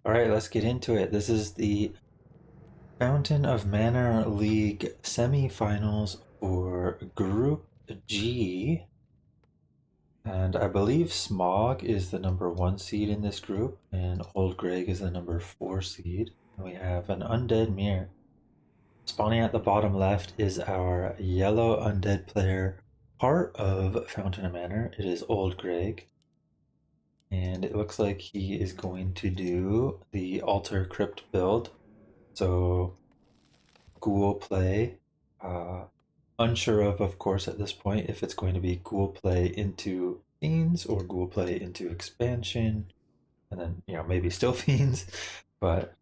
Alright, let's get into it. This is the Fountain of Manor League semifinals for Group G. And I believe SMOG is the #1 seed in this group, and OldGreg is the #4 seed. And we have an Undead mirror. Spawning at the bottom left is our yellow Undead player, part of Fountain of Manor. It is OldGreg. And it looks like he is going to do the Altar Crypt build. So, ghoul play. Unsure of course, at this point, if it's going to be ghoul play into Fiends or ghoul play into expansion. And then, maybe still Fiends. But,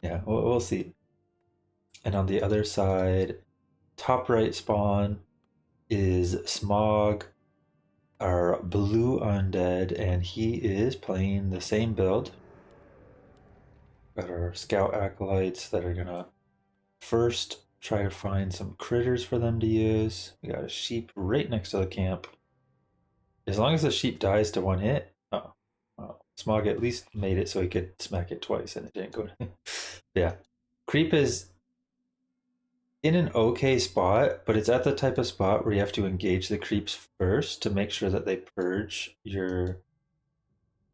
yeah, we'll see. And on the other side, top right spawn is Smog, our blue Undead, and he is playing the same build. Got our Scout Acolytes that are gonna first try to find some critters for them to use. We got a sheep right next to the camp. As long as the sheep dies to one hit, well, Smog at least made it so he could smack it twice and it didn't go. Yeah. Creep is in an okay spot, but it's at the type of spot where you have to engage the creeps first to make sure that they purge your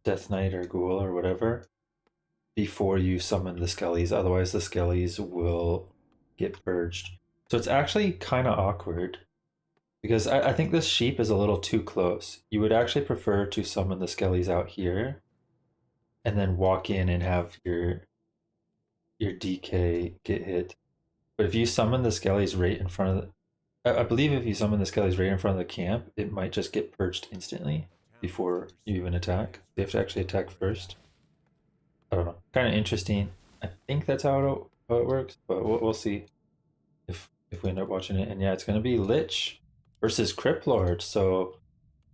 Death Knight or Ghoul or whatever before you summon the Skellies. Otherwise, the Skellies will get purged. So it's actually kind of awkward because I think this sheep is a little too close. You would actually prefer to summon the Skellies out here and then walk in and have your DK get hit. But if you summon the Skellies right in front of I believe if you summon the Skellies right in front of the camp, it might just get purged instantly before you even attack. They have to actually attack first. I don't know. Kind of interesting. I think that's how it works, but we'll see if we end up watching it. And yeah, it's going to be Lich versus Cryptlord. So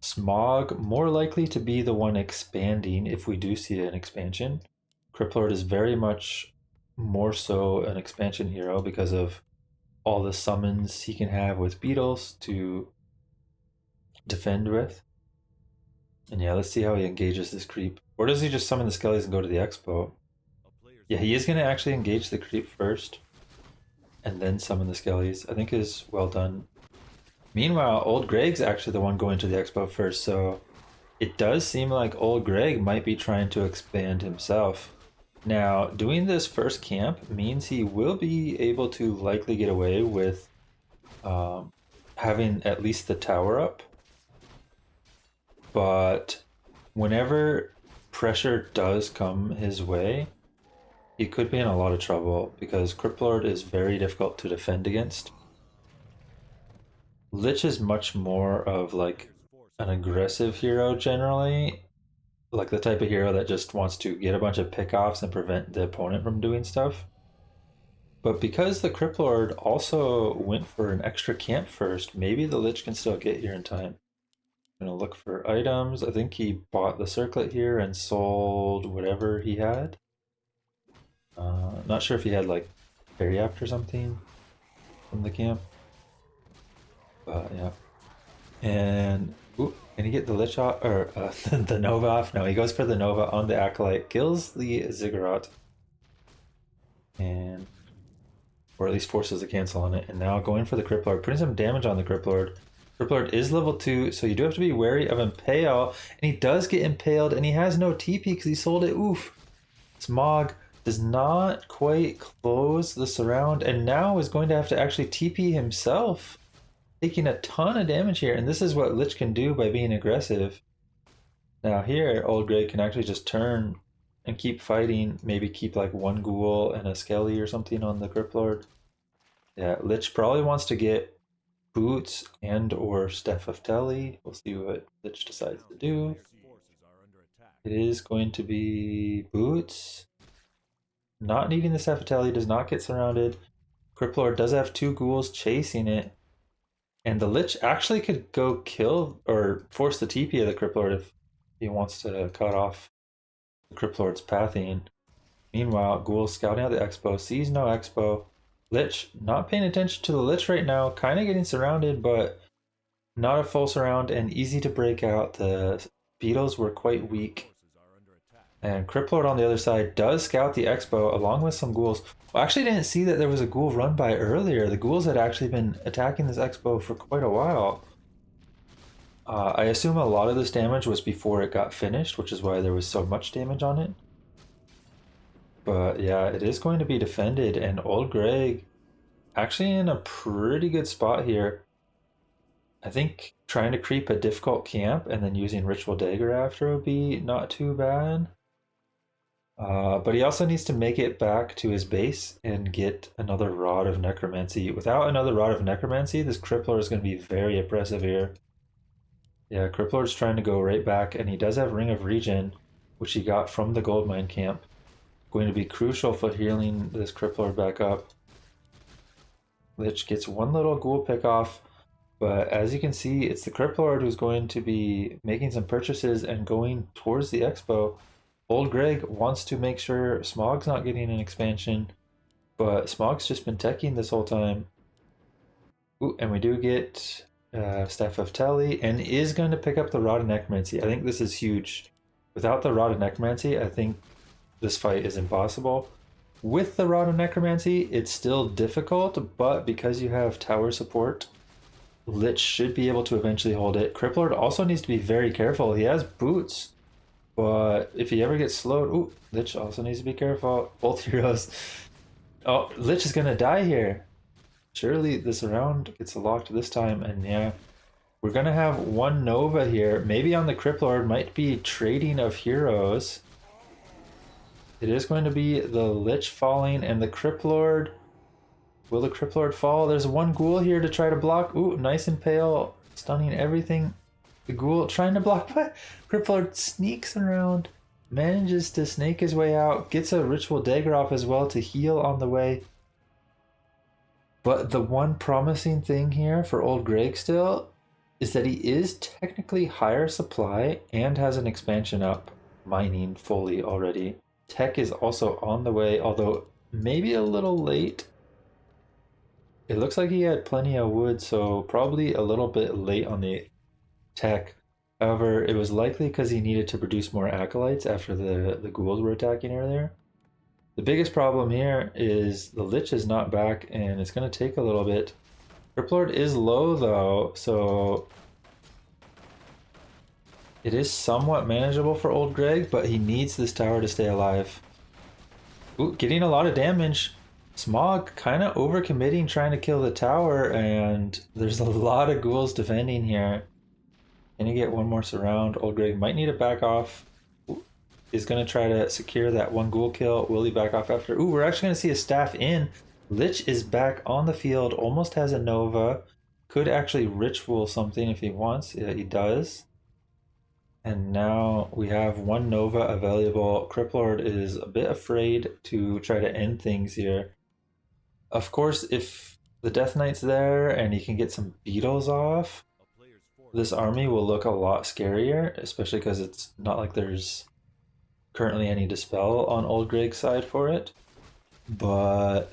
Smog more likely to be the one expanding if we do see an expansion. Cryptlord is very much more so an expansion hero because of all the summons he can have with beetles to defend with. And yeah, let's see how he engages this creep. Or does he just summon the Skellies and go to the expo? Yeah, he is going to actually engage the creep first and then summon the Skellies. I think is well done. Meanwhile, OldGreg's actually the one going to the expo first, so it does seem like OldGreg might be trying to expand himself. Now, doing this first camp means he will be able to likely get away with having at least the tower up. But whenever pressure does come his way, he could be in a lot of trouble because Cryptlord is very difficult to defend against. Lich is much more of like an aggressive hero generally, like the type of hero that just wants to get a bunch of pickoffs and prevent the opponent from doing stuff. But because the Cryptlord also went for an extra camp first, maybe the Lich can still get here in time. I'm gonna look for items. I think he bought the circlet here and sold whatever he had. Not sure if he had like Fairy Apt or something from the camp. But yeah. And ooh, can he get the Lich off or the Nova off? No, he goes for the Nova on the Acolyte, kills the Ziggurat, and or at least forces a cancel on it. And now going for the Cryptlord, putting some damage on the Cryptlord. Cryptlord is level 2, so you do have to be wary of Impale. And he does get impaled, and he has no TP because he sold it. Oof. Smog does not quite close the surround, and now is going to have to actually TP himself, taking a ton of damage here. And this is what Lich can do by being aggressive. Now here, OldGreg can actually just turn and keep fighting. Maybe keep like one Ghoul and a Skelly or something on the Cryptlord. Yeah, Lich probably wants to get Boots and or Staff of Telly. We'll see what Lich decides to do. It is going to be Boots. Not needing the Staff of Telly, does not get surrounded. Cryptlord does have 2 Ghouls chasing it. And the Lich actually could go kill or force the TP of the Cryptlord if he wants to cut off the Cryptlord's pathing. Meanwhile, Ghoul scouting out the expo, sees no expo. Lich not paying attention to the Lich right now, kind of getting surrounded, but not a full surround and easy to break out. The beetles were quite weak. And Criplord on the other side does scout the Expo along with some ghouls. Well, I actually didn't see that there was a ghoul run by earlier. The ghouls had actually been attacking this Expo for quite a while. I assume a lot of this damage was before it got finished, which is why there was so much damage on it. But yeah, it is going to be defended, and OldGreg actually in a pretty good spot here. I think trying to creep a difficult camp and then using Ritual Dagger after would be not too bad. But he also needs to make it back to his base and get another Rod of Necromancy. Without another Rod of Necromancy, this Crippler is going to be very oppressive here. Yeah, Crippler's trying to go right back, and he does have Ring of Regen, which he got from the Goldmine camp. Going to be crucial for healing this Crippler back up. Lich gets one little ghoul pick off, but as you can see, it's the Crippler who's going to be making some purchases and going towards the Expo. OldGreg wants to make sure Smog's not getting an expansion, but Smog's just been teching this whole time. Ooh, and we do get Staff of Tally, and is going to pick up the Rod of Necromancy. I think this is huge. Without the Rod of Necromancy, I think this fight is impossible. With the Rod of Necromancy, it's still difficult, but because you have tower support, Lich should be able to eventually hold it. Cripplord also needs to be very careful. He has boots, but if he ever gets slowed... Ooh, Lich also needs to be careful. Both heroes. Oh, Lich is going to die here. Surely this round gets locked this time, and yeah, we're gonna have one Nova here. Maybe on the Criplord, might be trading of heroes. It is going to be the Lich falling and the Criplord. Will the Criplord fall? There's one ghoul here to try to block. Ooh, nice and pale, stunning everything. The ghoul trying to block, but Criplord sneaks around, manages to snake his way out, gets a Ritual Dagger off as well to heal on the way. But the one promising thing here for OldGreg still is that he is technically higher supply and has an expansion up, mining fully already. Tech is also on the way, although maybe a little late. It looks like he had plenty of wood, so probably a little bit late on the tech. However, it was likely because he needed to produce more acolytes after the ghouls were attacking earlier. The biggest problem here is the Lich is not back, and it's going to take a little bit. Criplord is low though, so it is somewhat manageable for OldGreg, but he needs this tower to stay alive. Ooh, getting a lot of damage. Smog kind of overcommitting trying to kill the tower, and there's a lot of ghouls defending here. Can you get one more surround? OldGreg might need to back off. Is going to try to secure that one ghoul kill. Will he back off after? Ooh, we're actually going to see a staff in. Lich is back on the field, almost has a Nova. Could actually ritual something if he wants. Yeah, he does. And now we have one Nova available. Criplord is a bit afraid to try to end things here. Of course, if the Death Knight's there and he can get some beetles off, this army will look a lot scarier, especially because it's not like there's currently any dispel on OldGreg's side for it. But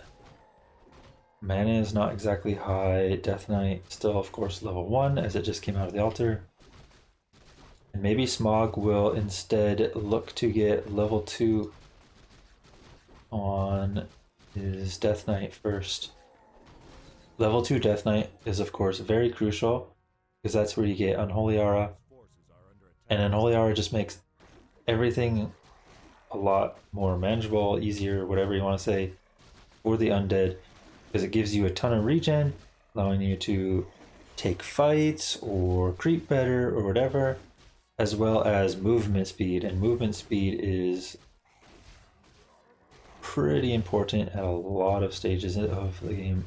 mana is not exactly high. Death Knight still, of course, level 1 as it just came out of the altar. And maybe Smog will instead look to get level 2 on his Death Knight first. Level 2 Death Knight is, of course, very crucial because that's where you get Unholy Aura. And Unholy Aura just makes everything a lot more manageable, easier, whatever you want to say, for the Undead, because it gives you a ton of regen, allowing you to take fights or creep better or whatever, as well as movement speed. And movement speed is pretty important at a lot of stages of the game.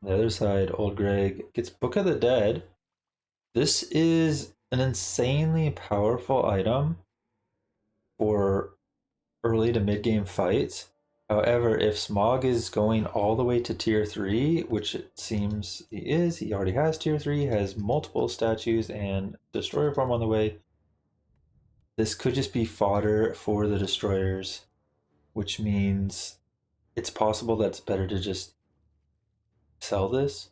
On the other side, OldGreg gets Book of the Dead. This is an insanely powerful item for early to mid game fights. However, if Smog is going all the way to tier 3, which it seems he is, he already has tier 3, has multiple statues and Destroyer form on the way, this could just be fodder for the Destroyers, which means it's possible that it's better to just sell this,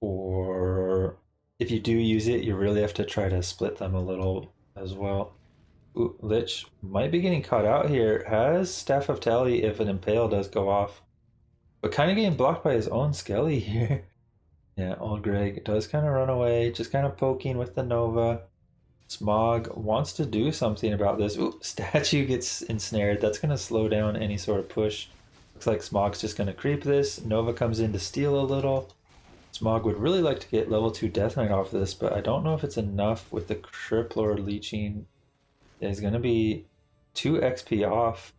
or if you do use it, you really have to try to split them a little as well. Ooh, Lich might be getting caught out here. Has Staff of Tally if an Impale does go off. But kind of getting blocked by his own Skelly here. Yeah, OldGreg does kind of run away, just kind of poking with the Nova. Smog wants to do something about this. Ooh, statue gets ensnared. That's going to slow down any sort of push. Looks like Smog's just going to creep this. Nova comes in to steal a little. Smog would really like to get level 2 Death Knight off this, but I don't know if it's enough with the Crippler leeching. There's going to be 2 XP off.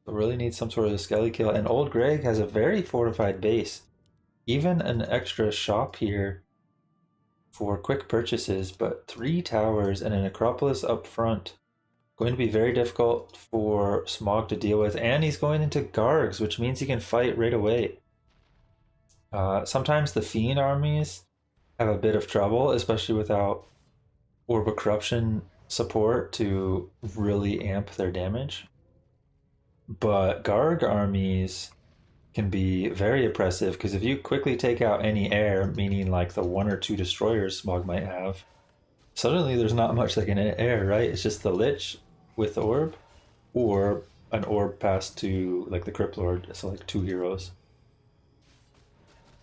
So really needs some sort of skelly kill. And OldGreg has a very fortified base. Even an extra shop here for quick purchases, but 3 towers and an Acropolis up front. Going to be very difficult for Smog to deal with, and he's going into Gargs, which means he can fight right away. Sometimes the Fiend armies have a bit of trouble, especially without Orb of Corruption support to really amp their damage. But Garg armies can be very oppressive, because if you quickly take out any air, meaning like the 1 or 2 destroyers Smog might have, suddenly there's not much that can air, right? It's just the Lich with the orb, or an orb passed to like the Crypt Lord, so like 2 heroes.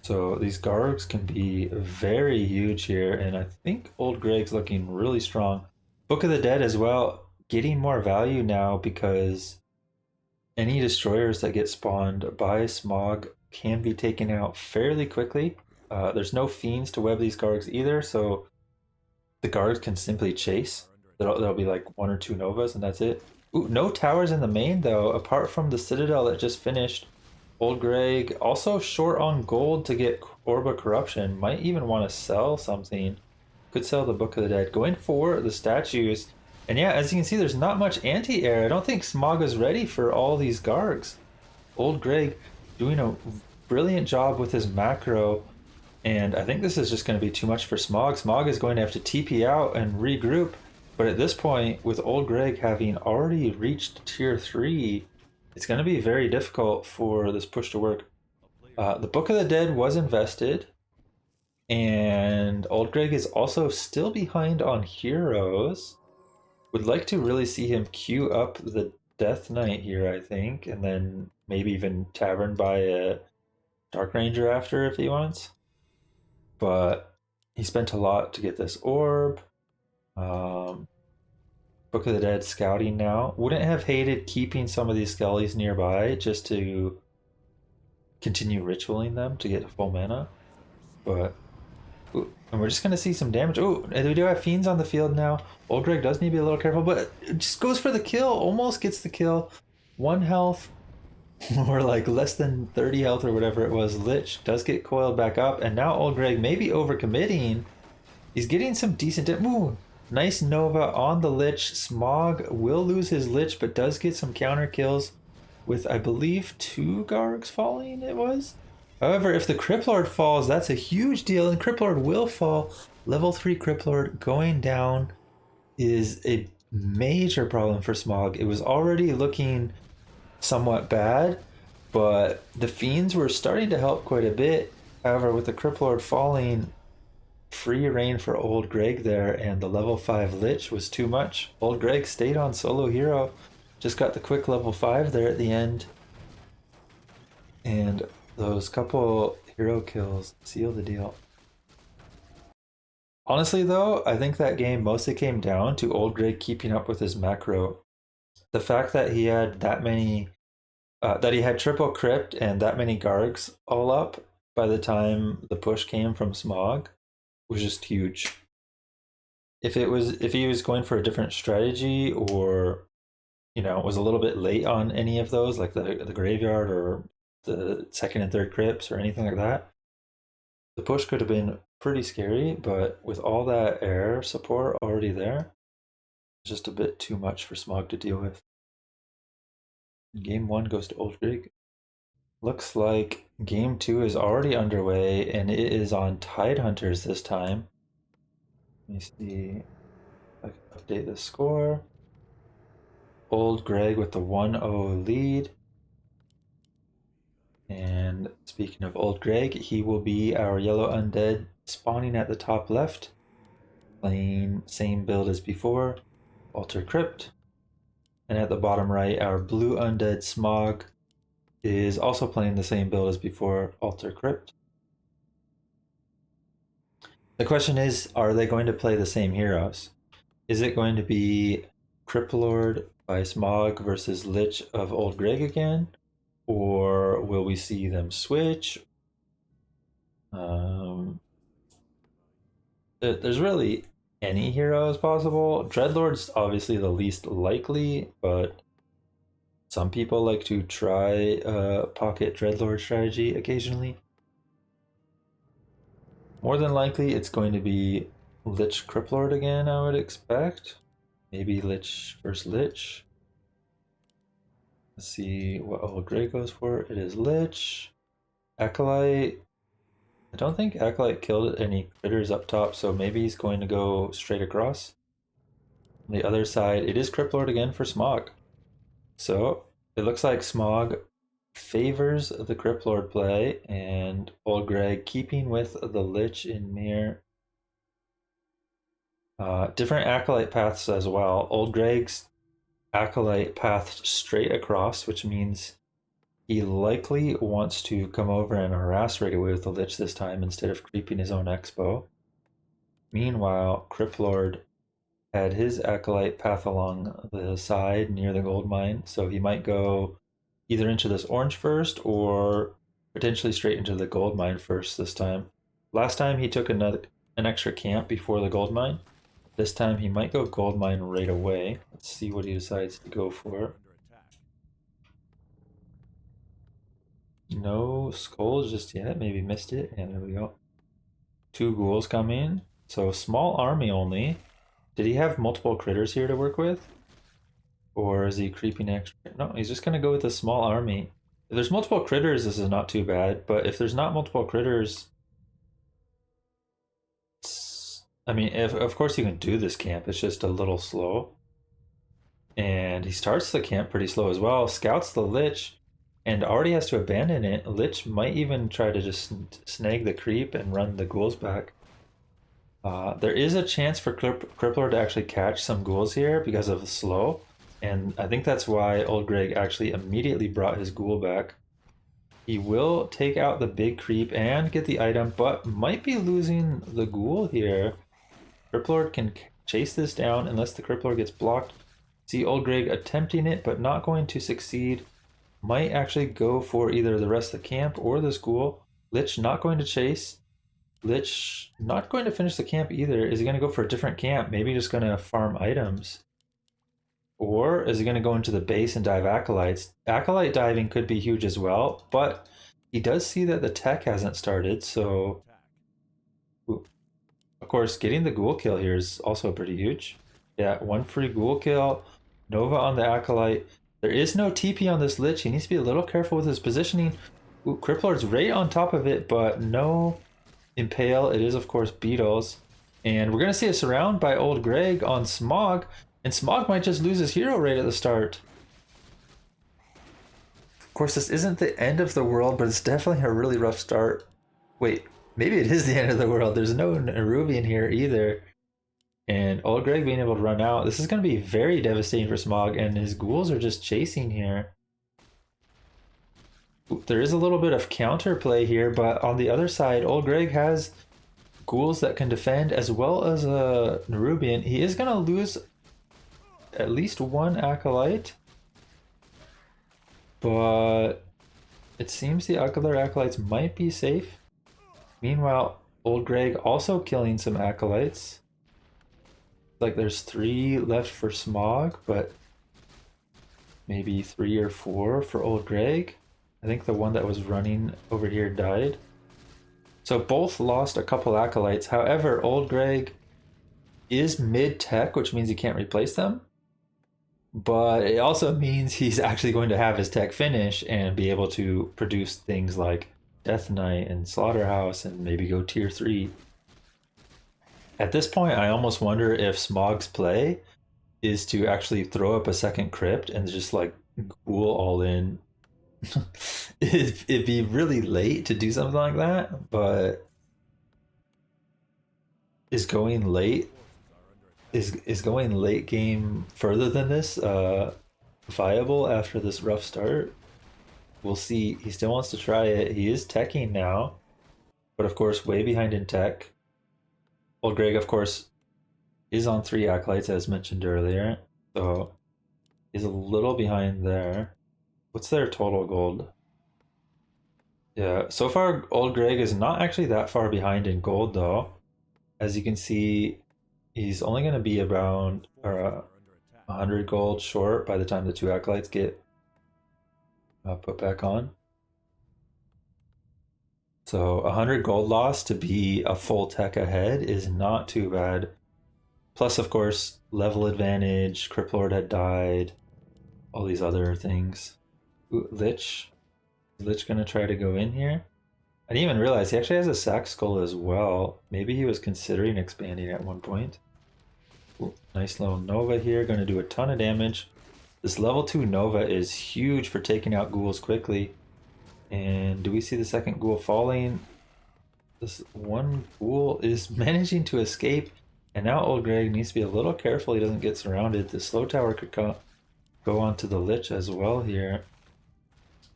So these Gargs can be very huge here, and I think OldGreg's looking really strong. Book of the Dead as well, getting more value now because any destroyers that get spawned by Smog can be taken out fairly quickly. There's no fiends to web these Gargs either, so the Gargs can simply chase. There'll be like 1 or 2 Novas and that's it. Ooh, no towers in the main though, apart from the Citadel that just finished. OldGreg also short on gold to get Orb of Corruption. Might even want to sell something. Could sell the Book of the Dead. Going for the statues. And yeah, as you can see, there's not much anti-air. I don't think Smog is ready for all these Gargs. OldGreg doing a brilliant job with his macro. And I think this is just going to be too much for Smog. Smog is going to have to TP out and regroup. But at this point, with OldGreg having already reached tier 3, it's going to be very difficult for this push to work. The Book of the Dead was invested. And OldGreg is also still behind on heroes. Would like to really see him queue up the Death Knight here, I think. And then maybe even Tavern by a Dark Ranger after if he wants. But he spent a lot to get this orb. Book of the Dead scouting now. Wouldn't have hated keeping some of these skellies nearby just to continue ritualing them to get full mana. But, ooh, and we're just going to see some damage. Oh, we do have fiends on the field now. OldGreg does need to be a little careful, but it just goes for the kill. Almost gets the kill. 1 health. Or like less than 30 health or whatever it was. Lich does get coiled back up, and now OldGreg may be overcommitting. He's getting some decent ooh, nice Nova on the Lich. Smog will lose his Lich, but does get some counter kills with, I believe, 2 Gargs falling it was. However, if the Crypt Lord falls, that's a huge deal, and Crypt Lord will fall. Level 3 Crypt Lord going down is a major problem for Smog. It was already looking somewhat bad, but the fiends were starting to help quite a bit. However, with the Crypt Lord falling, free reign for OldGreg there, and the level 5 Lich was too much. OldGreg stayed on solo hero, just got the quick level 5 there at the end, and those couple hero kills seal the deal. Honestly though, I think that game mostly came down to OldGreg keeping up with his macro. The fact that he had that many, that he had triple crypt and that many Gargs all up by the time the push came from Smog was just huge. If he was going for a different strategy, or was a little bit late on any of those, like the graveyard or the 2nd and 3rd crypts or anything like that, the push could have been pretty scary. But with all that air support already there, it's just a bit too much for Smog to deal with. Game 1 goes to OldGreg. Looks like game 2 is already underway, and it is on Tidehunters this time. Let me see if I can update the score. OldGreg with the 1-0 lead. And speaking of OldGreg, he will be our yellow undead spawning at the top left. playing same build as before, Alter Crypt. And at the bottom right, our blue Undead Smog is also playing the same build as before, Alter Crypt. The question is, are they going to play the same heroes? Is it going to be Cryptlord by Smog versus Lich of OldGreg again? Or will we see them switch? There's really any heroes possible. Dreadlord's obviously the least likely, but some people like to try a pocket Dreadlord strategy occasionally. More than likely, it's going to be Lich Cryptlord again, I would expect. Maybe Lich versus Lich. Let's see what OldGreg goes for. It is Lich. Acolyte. I don't think Acolyte killed any critters up top, so maybe he's going to go straight across. On the other side, it is Cryptlord again for Smog. So it looks like Smog favors the Cryptlord play, and OldGreg keeping with the Lich in Mirror. Different Acolyte paths as well. OldGreg's Acolyte pathed straight across, which means he likely wants to come over and harass right away with the Lich this time instead of creeping his own Expo. Meanwhile, Cryptlord had his Acolyte path along the side near the gold mine, so he might go either into this orange first or potentially straight into the gold mine first this time. Last time he took an extra camp before the gold mine. This time he might go gold mine right away. Let's see what he decides to go for. No skulls just yet. Maybe missed it. And there we go. 2 ghouls coming. So small army only. Did he have multiple critters here to work with? Or is he creeping extra? No, he's just going to go with a small army. If there's multiple critters, this is not too bad. But if there's not multiple critters... I mean, of course you can do this camp. It's just a little slow. And he starts the camp pretty slow as well. Scouts the Lich and already has to abandon it. Lich might even try to just snag the creep and run the ghouls back. There is a chance for Crippler to actually catch some ghouls here because of the slow. And I think that's why OldGreg actually immediately brought his ghoul back. He will take out the big creep and get the item, but might be losing the ghoul here. Cripplord can chase this down unless the Cripplord gets blocked. See OldGreg attempting it, but not going to succeed. Might actually go for either the rest of the camp or this ghoul. Lich not going to chase. Lich not going to finish the camp either. Is he going to go for a different camp? Maybe just going to farm items. Or is he going to go into the base and dive Acolytes? Acolyte diving could be huge as well, but he does see that the tech hasn't started, so... Of course, getting the ghoul kill here is also pretty huge. Yeah, 1 free ghoul kill. Nova on the Acolyte. There is no TP on this Lich. He needs to be a little careful with his positioning. Ooh, Cripplord's right on top of it, but no Impale. It is, of course, Beetles. And we're going to see a surround by OldGreg on Smog. And Smog might just lose his hero right at the start. Of course, this isn't the end of the world, but it's definitely a really rough start. Wait, maybe it is the end of the world. There's no Nerubian here either. And OldGreg being able to run out. This is going to be very devastating for Smog, and his ghouls are just chasing here. There is a little bit of counterplay here, but on the other side, OldGreg has ghouls that can defend as well as a Nerubian. He is going to lose at least 1 Acolyte, but it seems the other Acolytes might be safe. Meanwhile, OldGreg also killing some Acolytes. Like there's 3 left for Smog, but maybe 3 or 4 for OldGreg. I think the one that was running over here died. So both lost a couple Acolytes. However, OldGreg is mid-tech, which means he can't replace them. But it also means he's actually going to have his tech finish and be able to produce things like Death Knight and Slaughterhouse and maybe go tier 3. At this point, I almost wonder if Smog's play is to actually throw up a second crypt and just like ghoul all in. It'd be really late to do something like that, but is going late is going late game further than this viable after this rough start? We'll see. He still wants to try it. He is teching now, but of course way behind in tech. OldGreg, of course, is on 3 acolytes as mentioned earlier, so he's a little behind there. What's their total gold? Yeah, so far OldGreg is not actually that far behind in gold though. As you can see, he's only going to be around 100 gold short by the time the 2 acolytes get put back on. So 100 gold loss to be a full tech ahead is not too bad. Plus, of course, level advantage, Criplord had died, all these other things. Ooh, Lich. Is Lich gonna try to go in here? I didn't even realize he actually has a sack skull as well. Maybe he was considering expanding at one point. Ooh, nice little Nova here, gonna do a ton of damage. This level 2 Nova is huge for taking out ghouls quickly. And do we see the second ghoul falling? This one ghoul is managing to escape. And now OldGreg needs to be a little careful he doesn't get surrounded. The slow tower could go onto the Lich as well here.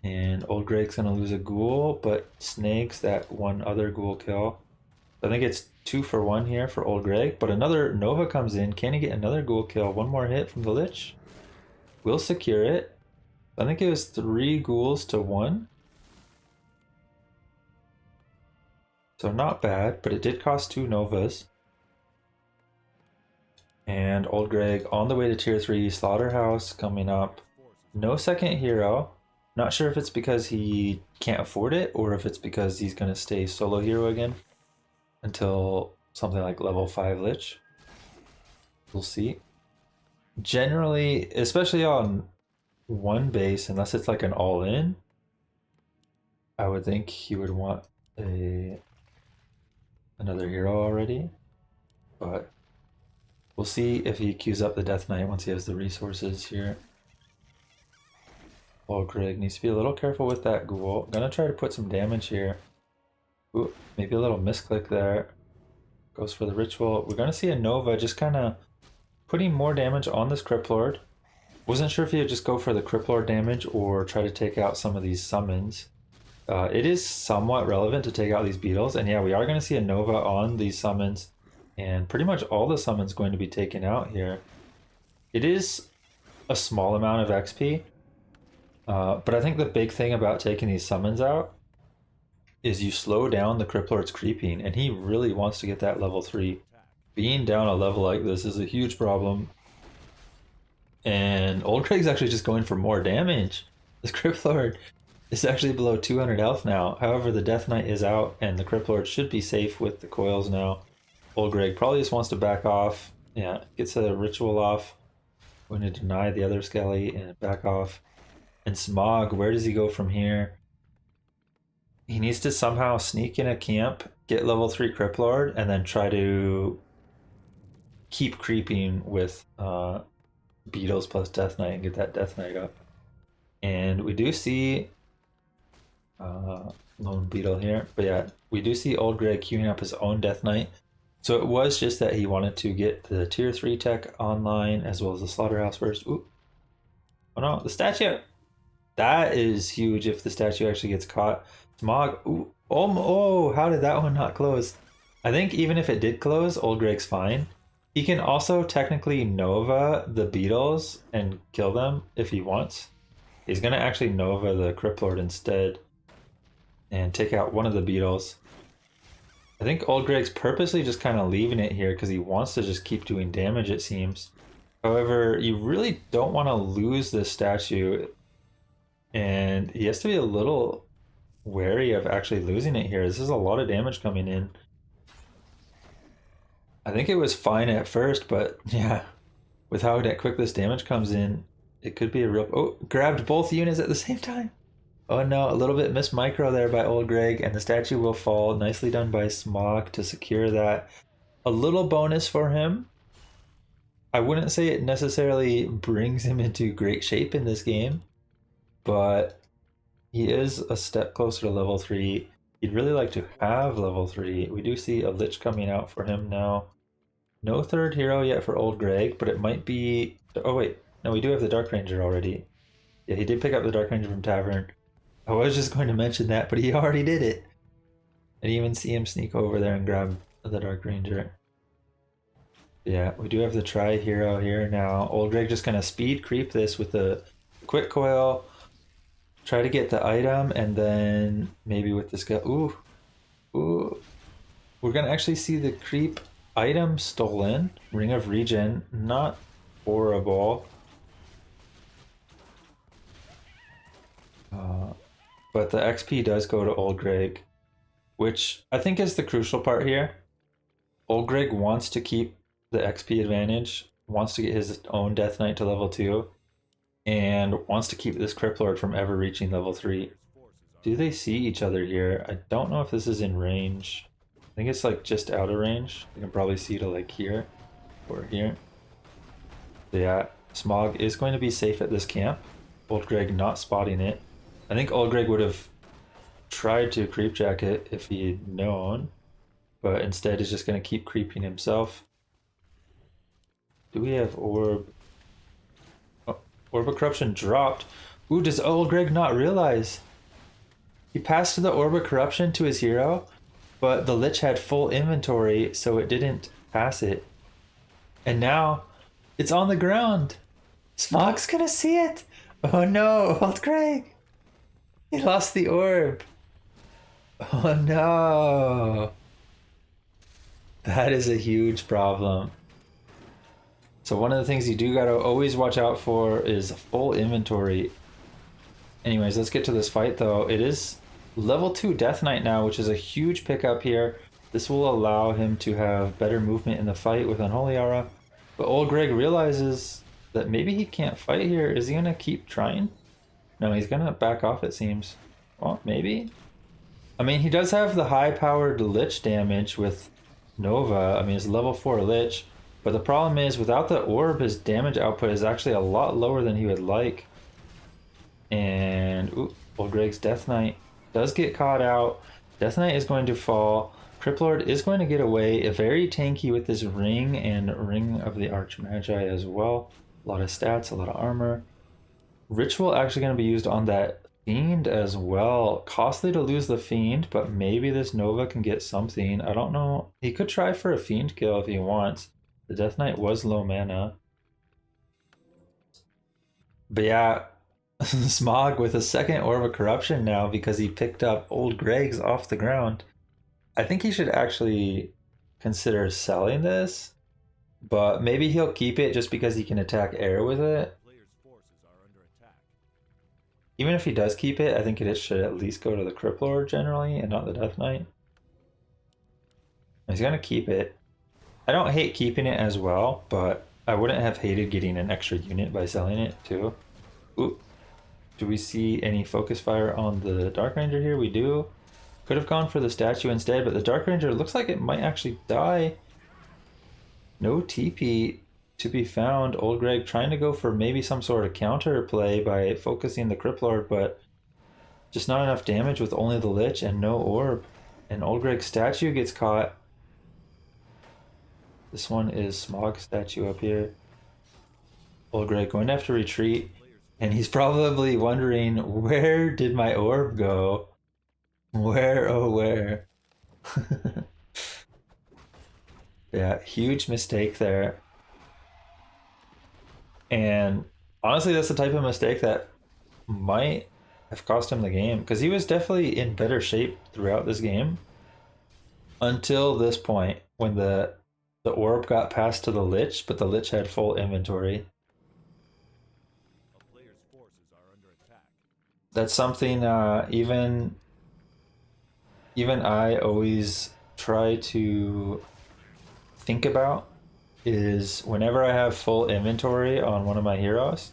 And OldGreg's going to lose a ghoul, but snags that one other ghoul kill. I think it's 2 for 1 here for OldGreg, but another Nova comes in. Can he get another ghoul kill? One more hit from the Lich. Will secure it. I think it was 3 ghouls to 1. So not bad, but it did cost 2 Novas. And OldGreg on the way to tier 3, Slaughterhouse coming up. No second hero. Not sure if it's because he can't afford it or if it's because he's going to stay solo hero again until something like level 5 Lich. We'll see. Generally, especially on one base, unless it's like an all-in, I would think he would want another hero already. But we'll see if he queues up the Death Knight once he has the resources here. OldGreg needs to be a little careful with that ghoul. Gonna try to put some damage here. Ooh, maybe a little misclick there. Goes for the ritual. We're gonna see a Nova just kind of putting more damage on this Criplord. Wasn't sure if he would just go for the Criplord damage or try to take out some of these summons. It is somewhat relevant to take out these beetles, and yeah, we are going to see a Nova on these summons, and pretty much all the summons going to be taken out here. It is a small amount of XP, but I think the big thing about taking these summons out is you slow down the Criplord's creeping, and he really wants to get that level 3. Being down a level like this is a huge problem. And OldGreg's actually just going for more damage. This Criplord is actually below 200 health now. However, the Death Knight is out, and the Criplord should be safe with the coils now. OldGreg probably just wants to back off. Yeah, gets a ritual off. Going to deny the other Skelly and back off. And Smog, where does he go from here? He needs to somehow sneak in a camp, get level 3 Criplord, and then try to keep creeping with Beetles plus Death Knight and get that Death Knight up. And we do see Lone Beetle here, but yeah, we do see OldGreg queuing up his own Death Knight. So it was just that he wanted to get the tier 3 tech online as well as the Slaughterhouse first. Ooh. Oh no, the statue! That is huge if the statue actually gets caught. Smog, ooh, oh, how did that one not close? I think even if it did close, OldGreg's fine. He can also technically Nova the Beetles and kill them if he wants. He's going to actually Nova the Criplord instead and take out one of the Beetles. I think OldGreg's purposely just kind of leaving it here because he wants to just keep doing damage, it seems. However, you really don't want to lose this statue, and he has to be a little wary of actually losing it here. This is a lot of damage coming in. I think it was fine at first, but yeah, with how quick this damage comes in, it could be a real... Oh, grabbed both units at the same time. Oh no, a little bit missed micro there by OldGreg, and the statue will fall. Nicely done by Smog to secure that. A little bonus for him. I wouldn't say it necessarily brings him into great shape in this game, but he is a step closer to level 3. He'd really like to have level 3. We do see a Lich coming out for him now. No third hero yet for OldGreg, but it might be... Oh wait, no, we do have the Dark Ranger already. Yeah, he did pick up the Dark Ranger from Tavern. I was just going to mention that, but he already did it. I didn't even see him sneak over there and grab the Dark Ranger. Yeah, we do have the Tri Hero here now. OldGreg just gonna speed creep this with the Quick Coil. Try to get the item, and then maybe with this guy. Ooh. Ooh. We're gonna actually see the creep item stolen. Ring of Regen. Not horrible. But the XP does go to OldGreg, which I think is the crucial part here. OldGreg wants to keep the XP advantage, wants to get his own Death Knight to level 2, and wants to keep this Criplord from ever reaching level 3. Do they see each other here? I don't know if this is in range. I think it's like just out of range. You can probably see to like here or here. Yeah, Smog is going to be safe at this camp. OldGreg not spotting it. I think OldGreg would have tried to creep jack it if he'd known, but instead is just going to keep creeping himself. Do we have Orb? Oh, Orb of Corruption dropped. Ooh, does OldGreg not realize? He passed the Orb of Corruption to his hero, but the Lich had full inventory, so it didn't pass it. And now it's on the ground. Smog's gonna see it. Oh no, OldGreg. He lost the orb. Oh no. That is a huge problem. So one of the things you do gotta always watch out for is full inventory. Anyways, let's get to this fight though. It is level 2 Death Knight now, which is a huge pickup here. This will allow him to have better movement in the fight with Unholy Aura. But OldGreg realizes that maybe he can't fight here. Is he gonna keep trying? No, he's gonna back off, it seems. Well, maybe? I mean, he does have the high-powered Lich damage with Nova. I mean, it's level 4 Lich. But the problem is, without the orb, his damage output is actually a lot lower than he would like. And, ooh, OldGreg's Death Knight does get caught out. Death Knight is going to fall. Criplord is going to get away. Very tanky with this ring and Ring of the Archmagi as well. A lot of stats, a lot of armor. Ritual actually going to be used on that Fiend as well. Costly to lose the Fiend, but maybe this Nova can get something. I don't know. He could try for a Fiend kill if he wants. The Death Knight was low mana. But yeah, Smog with a second Orb of Corruption now because he picked up OldGreg's off the ground. I think he should actually consider selling this, but maybe he'll keep it just because he can attack air with it. Even if he does keep it, I think it should at least go to the Criplord generally and not the Death Knight. He's gonna keep it. I don't hate keeping it as well, but I wouldn't have hated getting an extra unit by selling it too. Ooh. Do we see any focus fire on the Dark Ranger here? We do. Could have gone for the statue instead, but the Dark Ranger looks like it might actually die. No TP to be found. OldGreg trying to go for maybe some sort of counter play by focusing the Criplord, but just not enough damage with only the Lich and no orb. And OldGreg's statue gets caught. This one is Smog statue up here. OldGreg going to have to retreat. And he's probably wondering, where did my orb go? Where, oh where? Yeah, huge mistake there. And honestly, that's the type of mistake that might have cost him the game, because he was definitely in better shape throughout this game until this point when the orb got passed to the Lich, but the Lich had full inventory. That's something even I always try to think about, is whenever I have full inventory on one of my heroes,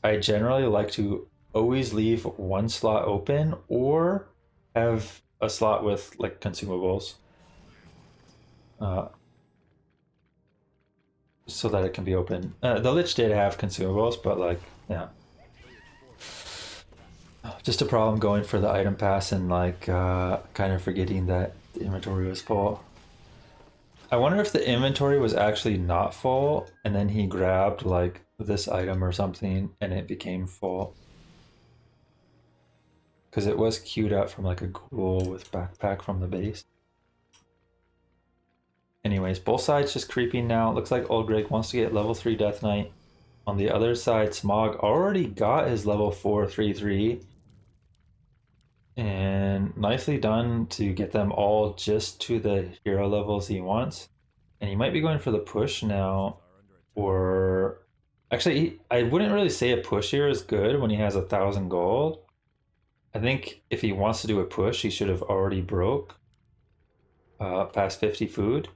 I generally like to always leave one slot open or have a slot with like consumables so that it can be open. The Lich did have consumables, but like, yeah. Just a problem going for the item pass and like kind of forgetting that the inventory was full. I wonder if the inventory was actually not full and then he grabbed like this item or something and it became full. Because it was queued up from like a ghoul with backpack from the base. Anyways, both sides just creeping now. It looks like OldGreg wants to get level 3 Death Knight. On the other side, Smog already got his level 4 3/3. And nicely done to get them all just to the hero levels he wants. And he might be going for the push now. Or actually, I wouldn't really say a push here is good when he has 1,000 gold. I think if he wants to do a push, he should have already broke past 50 food.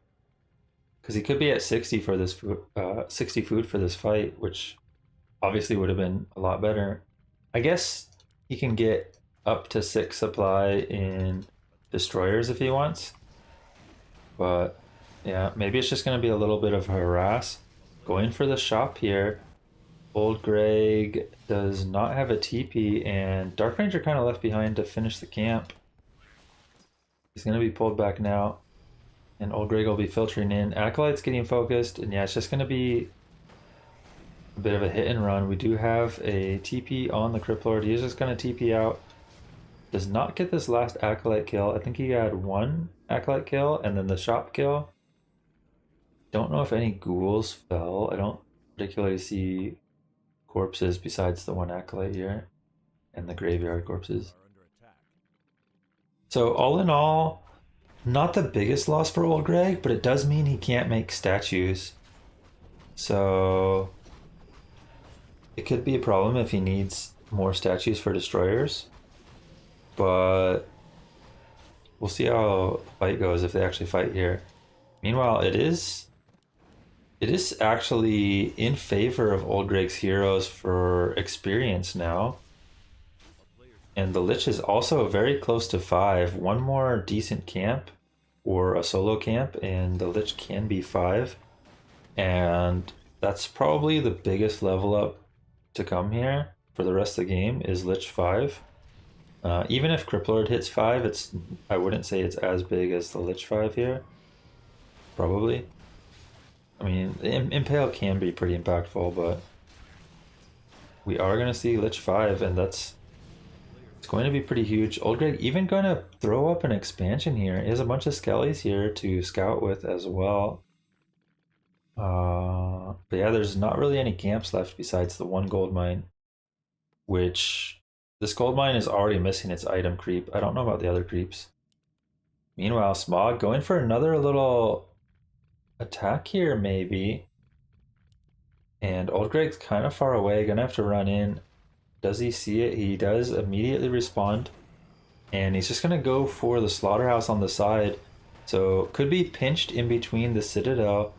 Because he could be at 60 for this 60 food for this fight, which obviously would have been a lot better. I guess he can get up to 6 supply in destroyers if he wants. But yeah, maybe it's just going to be a little bit of harass. Going for the shop here. OldGreg does not have a TP, and Dark Ranger kind of left behind to finish the camp. He's going to be pulled back now. And OldGreg will be filtering in. Acolyte's getting focused, and yeah, it's just going to be a bit of a hit and run. We do have a TP on the Crypt Lord. He's just going to TP out. Does not get this last Acolyte kill. I think he had 1 Acolyte kill, and then the shop kill. Don't know if any ghouls fell. I don't particularly see corpses besides the 1 Acolyte here, and the graveyard corpses. So all in all, not the biggest loss for OldGreg, but it does mean he can't make statues. So it could be a problem if he needs more statues for destroyers. But we'll see how the fight goes if they actually fight here. Meanwhile, it is actually in favor of OldGreg's heroes for experience now. And the Lich is also very close to 5. One more decent camp or a solo camp and the Lich can be 5. And that's probably the biggest level up to come here for the rest of the game is Lich 5. Even if Crypt Lord hits 5, I wouldn't say it's as big as the Lich 5 here. Probably. I mean, Impale can be pretty impactful, but we are going to see Lich 5, and it's going to be pretty huge. OldGreg even going to throw up an expansion here. He has a bunch of skellies here to scout with as well. But yeah, there's not really any camps left besides the 1 gold mine, which this gold mine is already missing its item creep. I don't know about the other creeps. Meanwhile, Smog going for another little attack here, maybe. And OldGreg's kind of far away, gonna have to run in. Does he see it? He does immediately respond. And he's just gonna go for the slaughterhouse on the side. So could be pinched in between the citadel.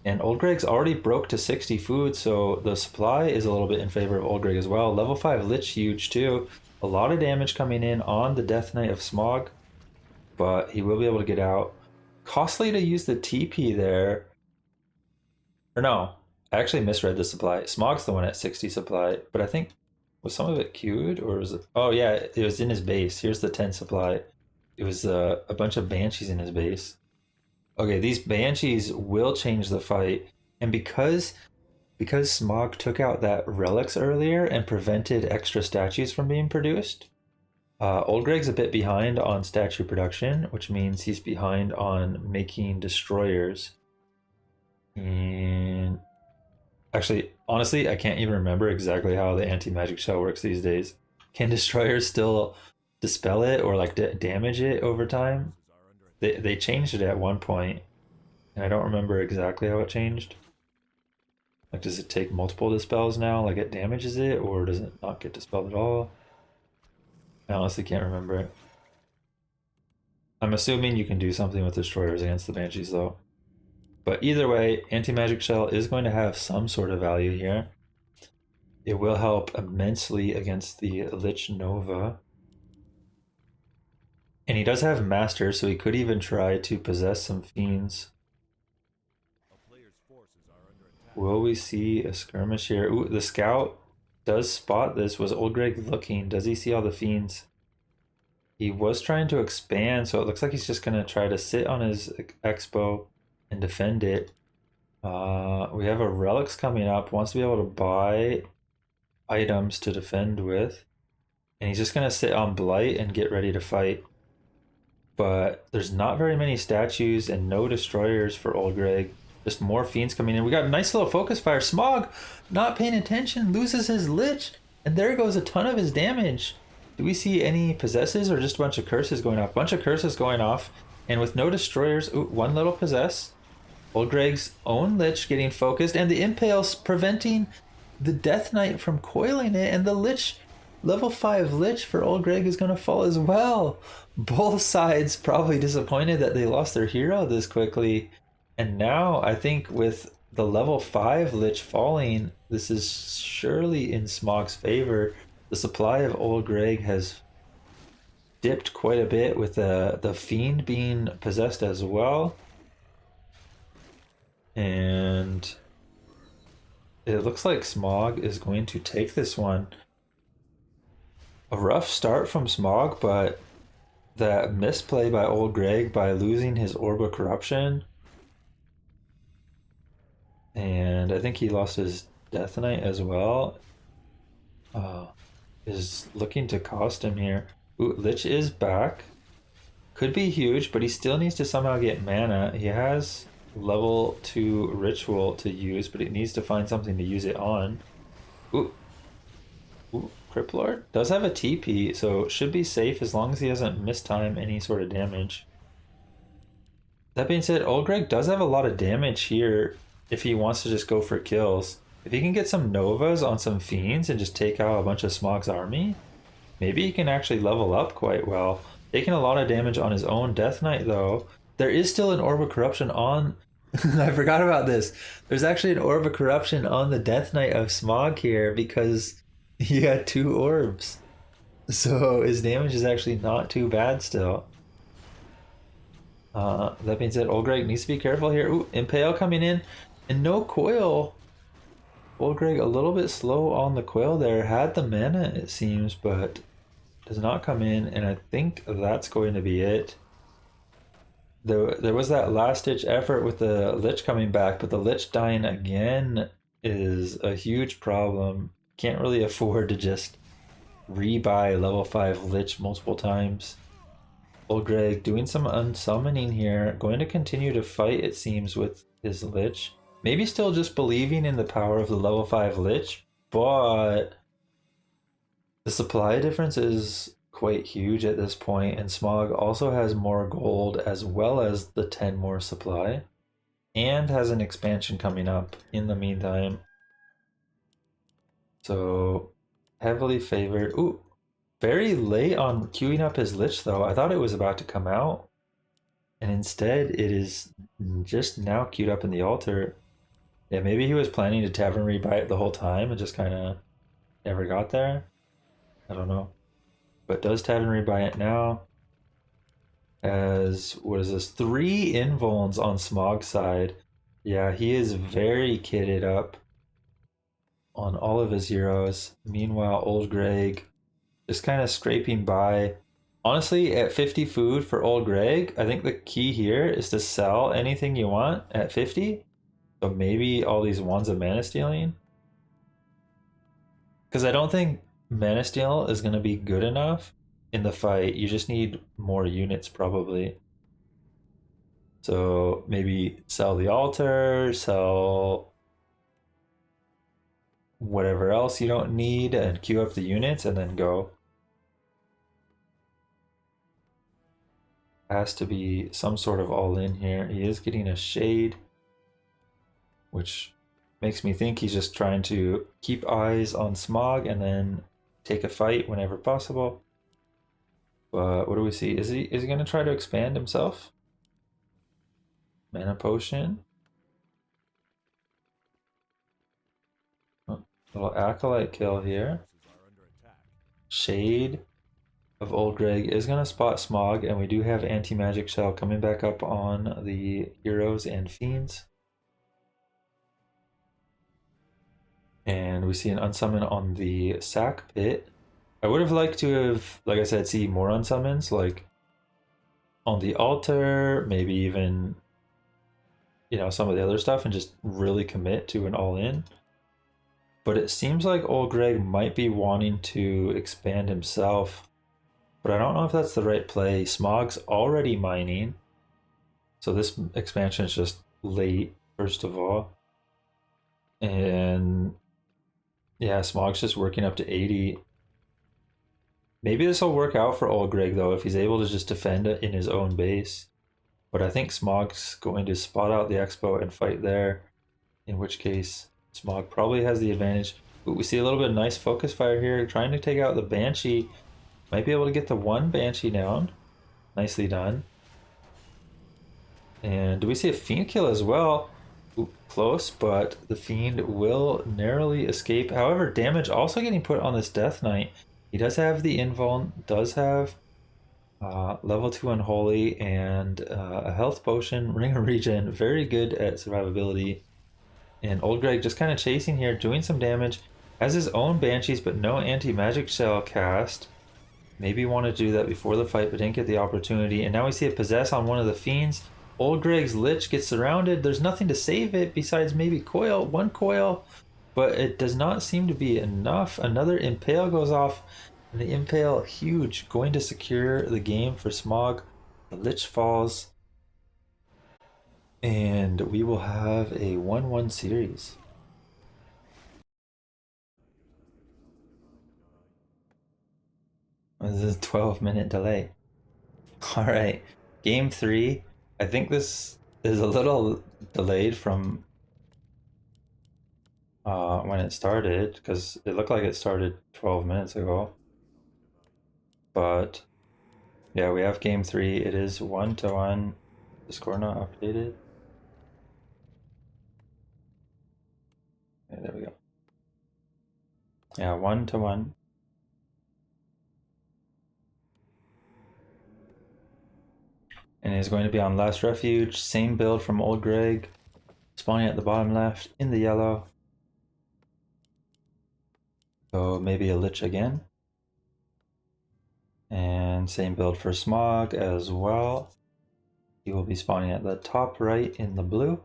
And OldGreg's already broke to 60 food, so the supply is a little bit in favor of OldGreg as well. Level 5 Lich huge too. A lot of damage coming in on the Death Knight of Smog. But he will be able to get out. Costly to use the TP there. Or no, I actually misread the supply. Smog's the one at 60 supply, but I think, was some of it queued or was it? Oh yeah, it was in his base. Here's the 10 supply. It was a bunch of Banshees in his base. Okay, these Banshees will change the fight. And because Smog took out that relics earlier and prevented extra statues from being produced, OldGreg's a bit behind on statue production, which means he's behind on making destroyers. And actually, honestly, I can't even remember exactly how the anti-magic shell works these days. Can destroyers still dispel it or like damage it over time? They changed it at one point, and I don't remember exactly how it changed. Like, does it take multiple dispels now? Like, it damages it, or does it not get dispelled at all? I honestly can't remember it. I'm assuming you can do something with destroyers against the Banshees, though. But either way, anti-magic shell is going to have some sort of value here. It will help immensely against the Lich Nova. And he does have Master, so he could even try to possess some Fiends. Will we see a skirmish here? Ooh, the Scout does spot this. Was OldGreg looking? Does he see all the Fiends? He was trying to expand, so it looks like he's just going to try to sit on his Expo and defend it. We have a relics coming up. Wants to be able to buy items to defend with. And he's just going to sit on Blight and get ready to fight. But there's not very many statues and no destroyers for OldGreg. Just more fiends coming in. We got a nice little focus fire. Smog, not paying attention, loses his Lich. And there goes a ton of his damage. Do we see any possesses or just a bunch of curses going off? Bunch of curses going off. And with no destroyers, ooh, one little possess. OldGreg's own Lich getting focused. And the Impale's preventing the Death Knight from coiling it. And the Lich, level 5 Lich for OldGreg is going to fall as well. Both sides probably disappointed that they lost their hero this quickly. And now I think with the level 5 Lich falling, this is surely in Smog's favor. The supply of OldGreg has dipped quite a bit with the Fiend being possessed as well. And it looks like Smog is going to take this one. A rough start from Smog, but that misplay by OldGreg by losing his Orb of Corruption, and I think he lost his Death Knight as well, is looking to cost him here. Ooh, Lich is back. Could be huge, but he still needs to somehow get mana. He has level 2 Ritual to use, but he needs to find something to use it on. Ooh. Ooh, Criplord does have a TP, so should be safe as long as he doesn't mistime any sort of damage. That being said, OldGreg does have a lot of damage here if he wants to just go for kills. If he can get some Novas on some Fiends and just take out a bunch of Smog's army, maybe he can actually level up quite well. Taking a lot of damage on his own Death Knight though. There is still an Orb of Corruption on... I forgot about this. There's actually an Orb of Corruption on the Death Knight of Smog here because he had 2 orbs. So his damage is actually not too bad still. That being said, OldGreg needs to be careful here. Ooh, Impale coming in. And no coil. OldGreg a little bit slow on the coil there. Had the mana, it seems, but does not come in. And I think that's going to be it. There was that last-ditch effort with the Lich coming back, but the Lich dying again is a huge problem. Can't really afford to just rebuy level 5 Lich multiple times. OldGreg doing some unsummoning here. Going to continue to fight, it seems, with his Lich. Maybe still just believing in the power of the level 5 Lich, but the supply difference is quite huge at this point, and Smog also has more gold as well as the 10 more supply, and has an expansion coming up in the meantime. So, heavily favored. Ooh, very late on queuing up his Lich though. I thought it was about to come out, and instead it is just now queued up in the altar. Yeah, maybe he was planning to Tavern Rebuy it the whole time and just kind of never got there. I don't know. But does Tavern Rebuy it now? As, what is this? 3 invulns on Smog's side. Yeah, he is very kitted up on all of his heroes. Meanwhile, OldGreg just kind of scraping by. Honestly, at 50 food for OldGreg, I think the key here is to sell anything you want at 50. So maybe all these Wands of Mana Stealing. Because I don't think Mana Steal is going to be good enough in the fight. You just need more units probably. So maybe sell the altar, sell whatever else you don't need and queue up the units and then go. Has to be some sort of all in here. He is getting a shade, which makes me think he's just trying to keep eyes on Smog and then take a fight whenever possible. But what do we see? Is he going to try to expand himself? Mana potion. Oh, little acolyte kill here. Shade of OldGreg is going to spot Smog, and we do have anti-magic shell coming back up on the heroes and fiends. And we see an unsummon on the sack pit. I would have liked to have, like I said, see more unsummons, like on the altar, maybe even some of the other stuff and just really commit to an all-in. But it seems like OldGreg might be wanting to expand himself, but I don't know if that's the right play. Smog's already mining, so this expansion is just late, first of all. And yeah, Smog's just working up to 80. Maybe this will work out for OldGreg though, if he's able to just defend it in his own base. But I think Smog's going to spot out the Expo and fight there, in which case Smog probably has the advantage. But we see a little bit of nice focus fire here, trying to take out the Banshee. Might be able to get the one Banshee down. Nicely done. And do we see a Fiend kill as well? Ooh, close, but the Fiend will narrowly escape. However, damage also getting put on this Death Knight. He does have the invuln, does have level 2 Unholy, and a health potion, Ring of Regen. Very good at survivability. And OldGreg just kind of chasing here, doing some damage. Has his own Banshees, but no anti-magic shell cast. Maybe wanted to do that before the fight, but didn't get the opportunity. And now we see a possess on one of the fiends. OldGreg's Lich gets surrounded. There's nothing to save it besides maybe coil, one coil, but it does not seem to be enough. Another impale goes off, and the impale, huge, going to secure the game for Smog. The Lich falls, and we will have a 1-1 series. This is a 12-minute delay. All right, game 3. I think this is a little delayed from when it started, because it looked like it started 12 minutes ago. But yeah, we have game 3. It is 1-1. The score not updated. Okay, there we go. Yeah, 1-1. And he's going to be on Last Refuge. Same build from OldGreg. Spawning at the bottom left in the yellow. So maybe a Lich again. And same build for Smog as well. He will be spawning at the top right in the blue.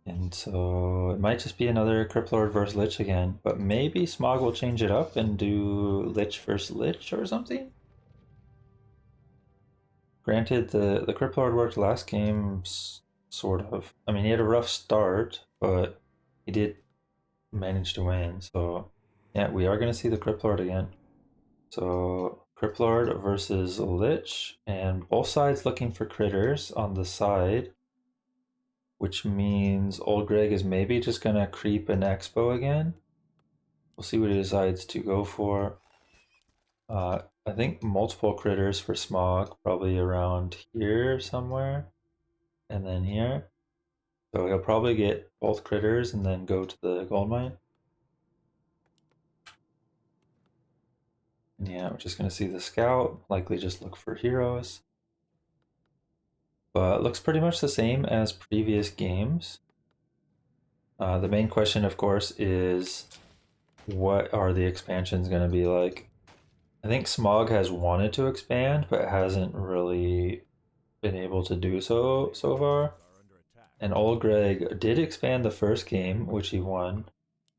And so it might just be another Cryptlord versus Lich again, but maybe Smog will change it up and do Lich versus Lich or something? Granted, the Cryptlord worked last game, sort of. I mean, he had a rough start, but he did manage to win. So yeah, we are going to see the Cryptlord again. So Cryptlord versus Lich, and both sides looking for critters on the side, which means OldGreg is maybe just gonna creep an Expo again. We'll see what he decides to go for. I think multiple critters for Smog, probably around here somewhere, and then here. So he'll probably get both critters and then go to the gold mine. And yeah, we're just gonna see the scout, likely just look for heroes. But it looks pretty much the same as previous games. The main question, of course, is what are the expansions going to be like? I think Smog has wanted to expand, but hasn't really been able to do so far. And OldGreg did expand the first game, which he won,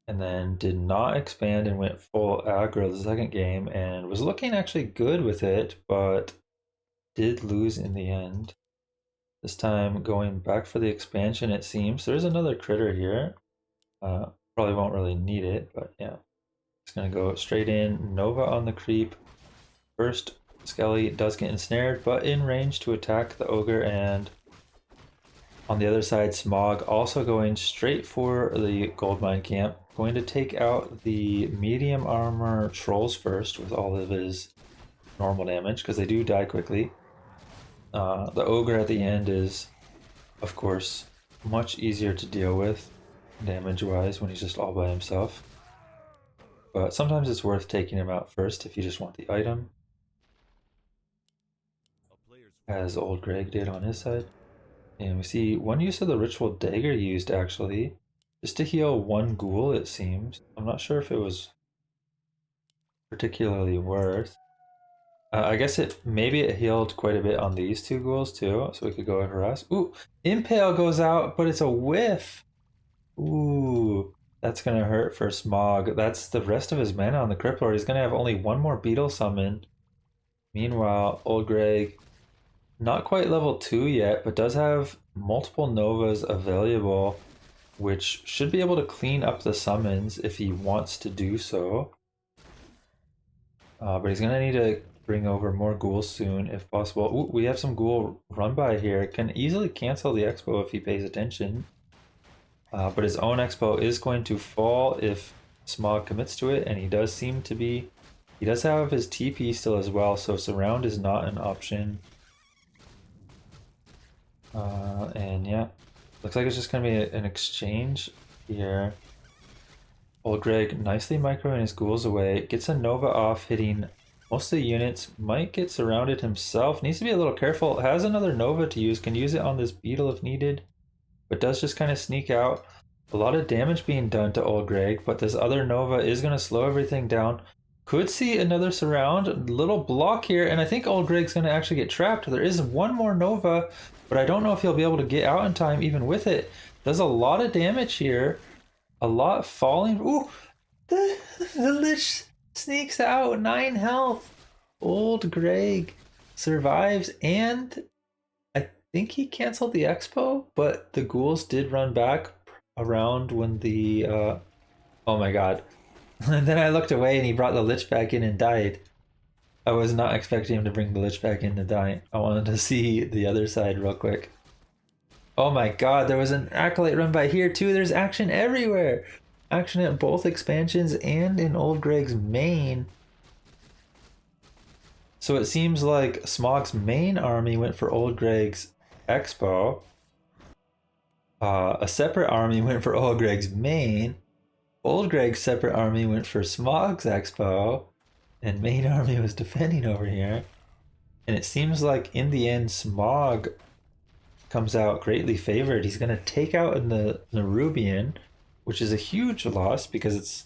and then did not expand and went full aggro the second game, and was looking actually good with it, but did lose in the end. This time going back for the expansion, it seems. There's another critter here. Probably won't really need it, but yeah. It's gonna go straight in. Nova on the creep. First, Skelly does get ensnared, but in range to attack the ogre, and on the other side, Smog also going straight for the gold mine camp. Going to take out the medium armor trolls first with all of his normal damage, because they do die quickly. The ogre at the end is, of course, much easier to deal with damage-wise when he's just all by himself. But sometimes it's worth taking him out first if you just want the item, as OldGreg did on his side. And we see one use of the Ritual Dagger used, actually, just to heal one ghoul, it seems. I'm not sure if it was particularly worth. I guess maybe it healed quite a bit on these two ghouls too, so we could go harass. Ooh, Impale goes out, but it's a whiff. Ooh, that's gonna hurt for Smog. That's the rest of his mana on the Cripplord. He's gonna have only one more Beetle summon. Meanwhile, OldGreg, not quite level 2 yet, but does have multiple Novas available, which should be able to clean up the summons if he wants to do so. But he's gonna need to bring over more ghouls soon if possible. Ooh, we have some ghoul run by here. Can easily cancel the expo if he pays attention. But his own expo is going to fall if Smog commits to it, and he does seem to be. He does have his TP still as well, so surround is not an option. And yeah, looks like it's just gonna be an exchange here. OldGreg nicely microing his ghouls away, gets a Nova off, hitting most of the units, might get surrounded himself, needs to be a little careful, has another Nova to use, can use it on this Beetle if needed, but does just kind of sneak out. A lot of damage being done to OldGreg, but this other Nova is going to slow everything down. Could see another surround, little block here, and I think OldGreg's going to actually get trapped. There is one more Nova, but I don't know if he'll be able to get out in time even with it. Does a lot of damage here. A lot falling. Ooh, the Lich sneaks out, 9 health. OldGreg survives, and I think he canceled the expo, but the ghouls did run back around when the oh my god. And then I looked away and he brought the Lich back in and died. I was not expecting him to bring the Lich back in to die. I wanted to see the other side real quick. Oh my god, there was an Acolyte run by here too. There's action everywhere. Action at both expansions and in OldGreg's main. So it seems like Smog's main army went for OldGreg's expo. A separate army went for OldGreg's main. OldGreg's separate army went for Smog's expo. And main army was defending over here. And it seems like in the end Smog comes out greatly favored. He's going to take out in the Nerubian, which is a huge loss because it's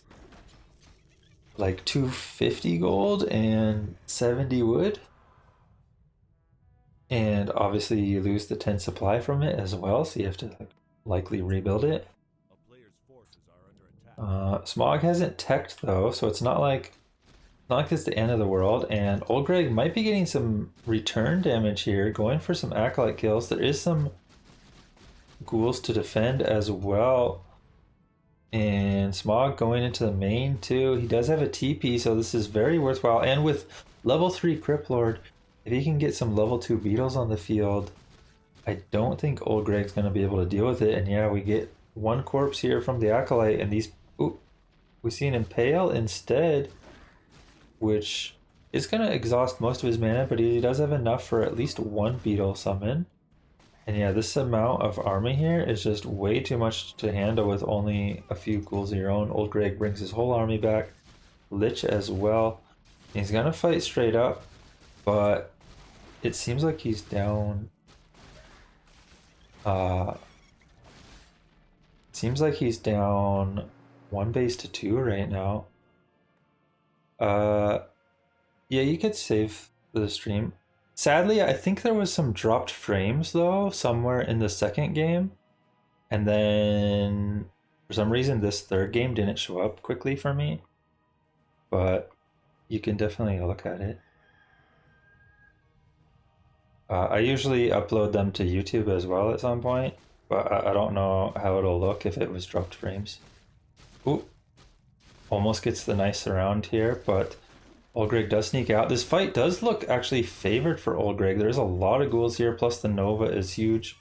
like 250 gold and 70 wood. And obviously you lose the 10 supply from it as well, so you have to likely rebuild it. Smog hasn't teched though, so it's not like it's the end of the world, and OldGreg might be getting some return damage here, going for some Acolyte kills. There is some ghouls to defend as well, and Smog going into the main too. He does have a TP, so this is very worthwhile, and with level 3 Cripplord, if he can get some level 2 Beetles on the field, I don't think OldGreg's going to be able to deal with it. And yeah, we get one corpse here from the Acolyte, and these... Ooh, we see an Impale instead, which is going to exhaust most of his mana, but he does have enough for at least one Beetle summon. And yeah, this amount of army here is just way too much to handle with only a few ghouls of your own. OldGreg brings his whole army back, Lich as well. He's going to fight straight up, but it seems like he's down... seems like he's down 1 base to 2 right now. Yeah, you could save the stream. Sadly, I think there was some dropped frames though somewhere in the second game, and then for some reason this third game didn't show up quickly for me, but you can definitely look at it. I usually upload them to YouTube as well at some point, but I don't know how it'll look if it was dropped frames. Ooh, almost gets the nice surround here, but OldGreg does sneak out. This fight does look actually favored for OldGreg. There's a lot of ghouls here, plus the Nova is huge.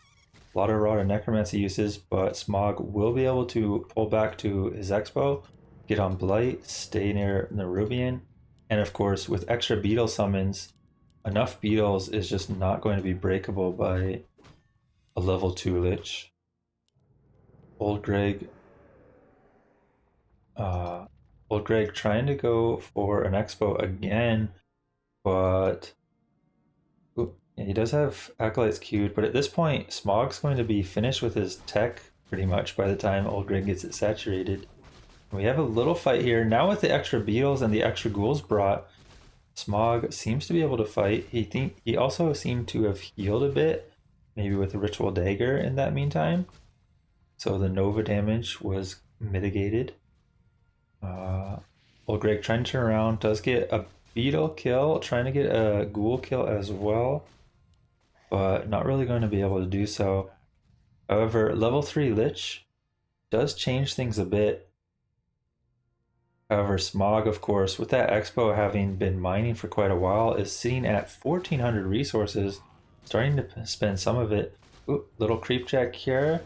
A lot of Rod and Necromancy uses, but Smog will be able to pull back to his expo, get on Blight, stay near Nerubian, and of course with extra Beetle summons, enough Beetles is just not going to be breakable by a level 2 Lich. OldGreg trying to go for an expo again, but ooh, yeah, he does have Acolytes queued, but at this point Smog's going to be finished with his tech pretty much by the time OldGreg gets it saturated. We have a little fight here now with the extra Beetles and the extra ghouls brought. Smog seems to be able to fight. He also seemed to have healed a bit, maybe with a Ritual Dagger in that meantime. So the Nova damage was mitigated. OldGreg trying to turn around, does get a Beetle kill, trying to get a Ghoul kill as well, but not really going to be able to do so. However, level 3 Lich does change things a bit. However, Smog, of course, with that Expo having been mining for quite a while, is sitting at 1,400 resources, starting to spend some of it. Ooh, little creep check here,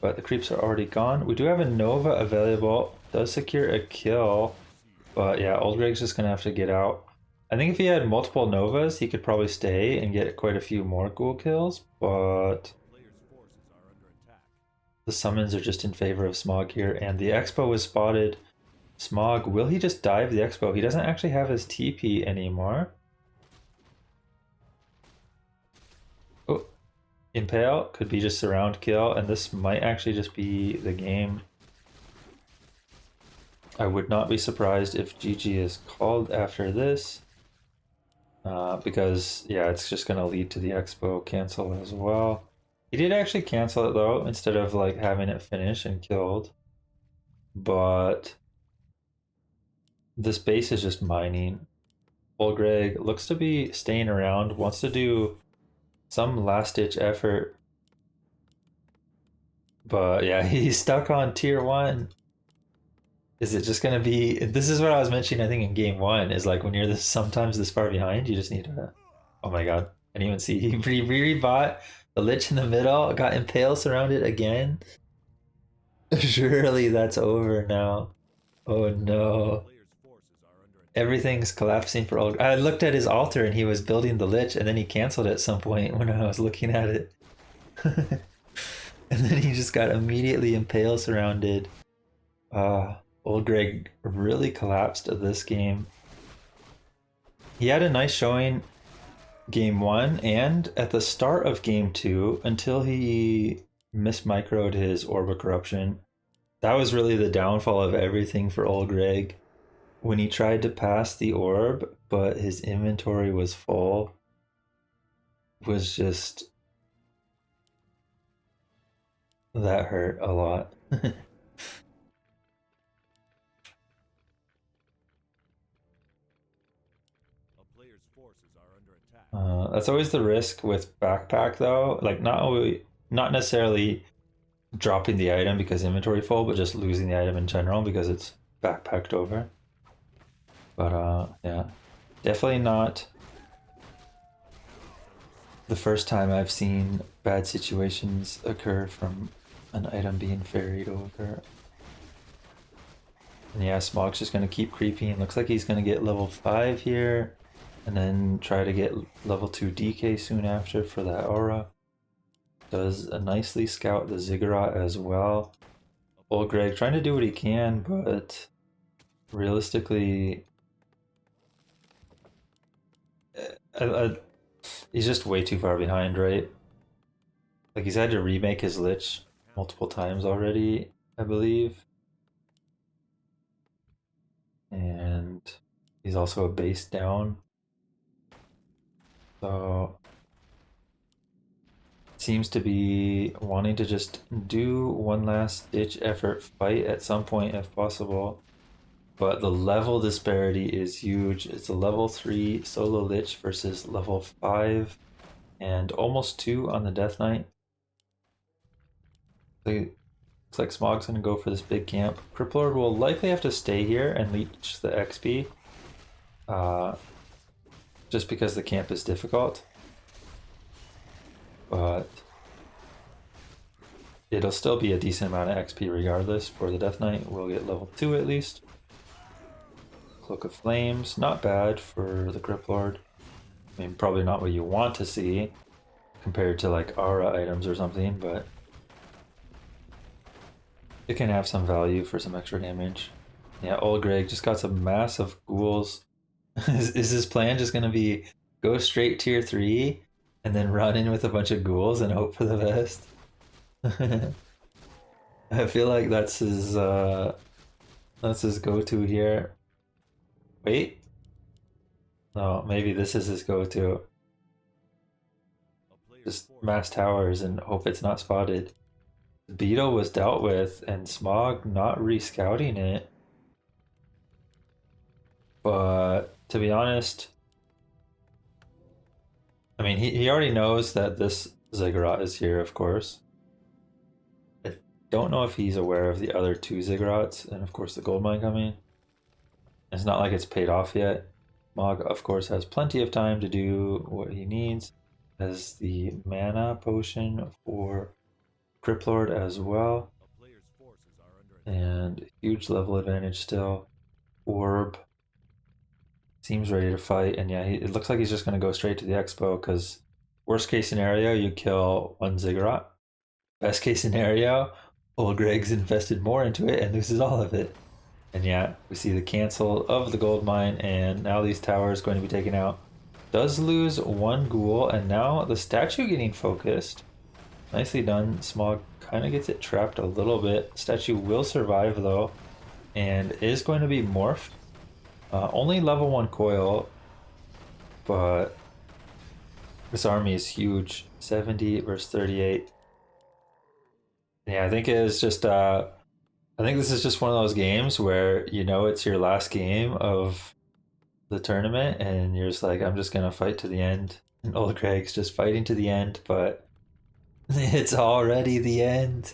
but the creeps are already gone. We do have a Nova available, does secure a kill, but yeah, OldGreg's just gonna have to get out. I think if he had multiple Novas, he could probably stay and get quite a few more Ghoul kills, but the summons are just in favor of Smog here, and the Expo was spotted. Smog, will he just dive the Expo? He doesn't actually have his TP anymore. Oh, Impale could be just surround kill, and this might actually just be the game. I would not be surprised if GG is called after this, because yeah, it's just gonna lead to the Expo cancel as well. He did actually cancel it though, instead of like having it finish and killed, but this base is just mining. OldGreg looks to be staying around, wants to do some last-ditch effort. But yeah, he's stuck on tier 1. Is it just gonna be... This is what I was mentioning, I think, in game 1, is like when you're sometimes this far behind, you just need to... Oh my god, I didn't even see. He rebought the Lich in the middle, got Impale surrounded again. Surely that's over now. Oh no. Everything's collapsing for old. I looked at his altar and he was building the Lich, and then he canceled it at some point when I was looking at it. And then he just got immediately Impale surrounded. OldGreg really collapsed this game. He had a nice showing game 1 and at the start of game 2 until he mismicroed his Orb of Corruption. That was really the downfall of everything for OldGreg. When he tried to pass the orb, but his inventory was full, was just... that hurt a lot. That's always the risk with backpack though. Like not necessarily dropping the item because inventory full, but just losing the item in general because it's backpacked over. But yeah, definitely not the first time I've seen bad situations occur from an item being ferried over. And yeah, Smog's just going to keep creeping. Looks like he's going to get level 5 here, and then try to get level 2 DK soon after for that aura. Does nicely scout the Ziggurat as well. OldGreg trying to do what he can, but realistically... he's just way too far behind, right? Like, he's had to remake his Lich multiple times already, I believe. And he's also a base down. So seems to be wanting to just do one last ditch effort fight at some point if possible. But the level disparity is huge. It's a level 3 solo Lich versus level 5 and almost 2 on the Death Knight. Looks like Smog's gonna go for this big camp. Crippler will likely have to stay here and leech the XP. Just because the camp is difficult. But it'll still be a decent amount of XP regardless for the Death Knight. We'll get level 2 at least. Cloak of Flames, not bad for the Grip Lord. I mean, probably not what you want to see compared to like aura items or something, but it can have some value for some extra damage. Yeah, OldGreg just got some massive ghouls. Is his plan just gonna be go straight tier 3 and then run in with a bunch of ghouls and hope for the best? I feel like that's his go-to here. Wait. No, maybe this is his go-to. Just mass towers and hope it's not spotted. Beetle was dealt with, and Smog not re-scouting it. But to be honest, I mean, he already knows that this Ziggurat is here, of course. I don't know if he's aware of the other two Ziggurats, and of course the gold mine coming. It's not like it's paid off yet. Mog, of course, has plenty of time to do what he needs. Has the mana potion for Cryptlord as well. And huge level advantage still. Orb seems ready to fight, and yeah, it looks like he's just going to go straight to the expo because worst case scenario, you kill one Ziggurat. Best case scenario, OldGreg's invested more into it and loses all of it. And yeah, we see the cancel of the gold mine, and now these towers going to be taken out. Does lose one ghoul, and now the statue getting focused. Nicely done. Smog kind of gets it trapped a little bit. Statue will survive though, and is going to be morphed. Only level 1 coil, but this army is huge. 70 versus 38. Yeah, I think it is just I think this is just one of those games where you know it's your last game of the tournament and you're just like, I'm just gonna fight to the end. And OldGreg's just fighting to the end, but it's already the end.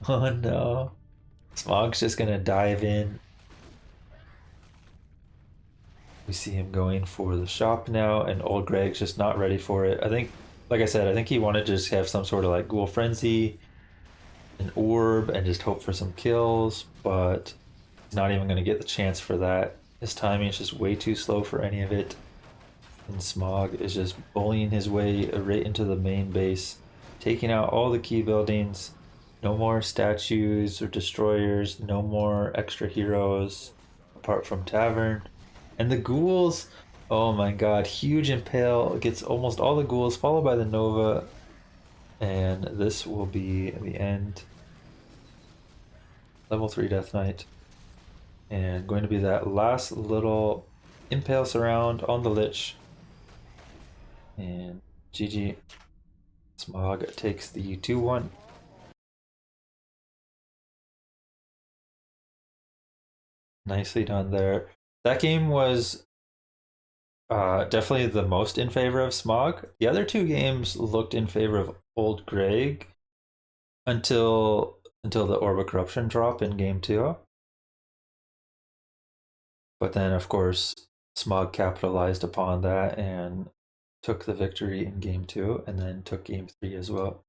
Oh no. Smog's just gonna dive in. We see him going for the shop now, and OldGreg's just not ready for it. I think, like I said, I think he wanted to just have some sort of like ghoul frenzy, an orb, and just hope for some kills, but he's not even going to get the chance for that. His timing is just way too slow for any of it. And Smog is just bullying his way right into the main base, taking out all the key buildings. No more statues or destroyers, no more extra heroes apart from Tavern. And the ghouls, oh my god, huge impale, gets almost all the ghouls, followed by the Nova. And this will be the end. Level 3 Death Knight. And going to be that last little impale surround on the Lich. And GG. Smog takes the 2-1. Nicely done there. That game was definitely the most in favor of Smog. The other two games looked in favor of OldGreg until the Orb of Corruption drop in game 2. But then, of course, Smog capitalized upon that and took the victory in game 2 and then took game 3 as well.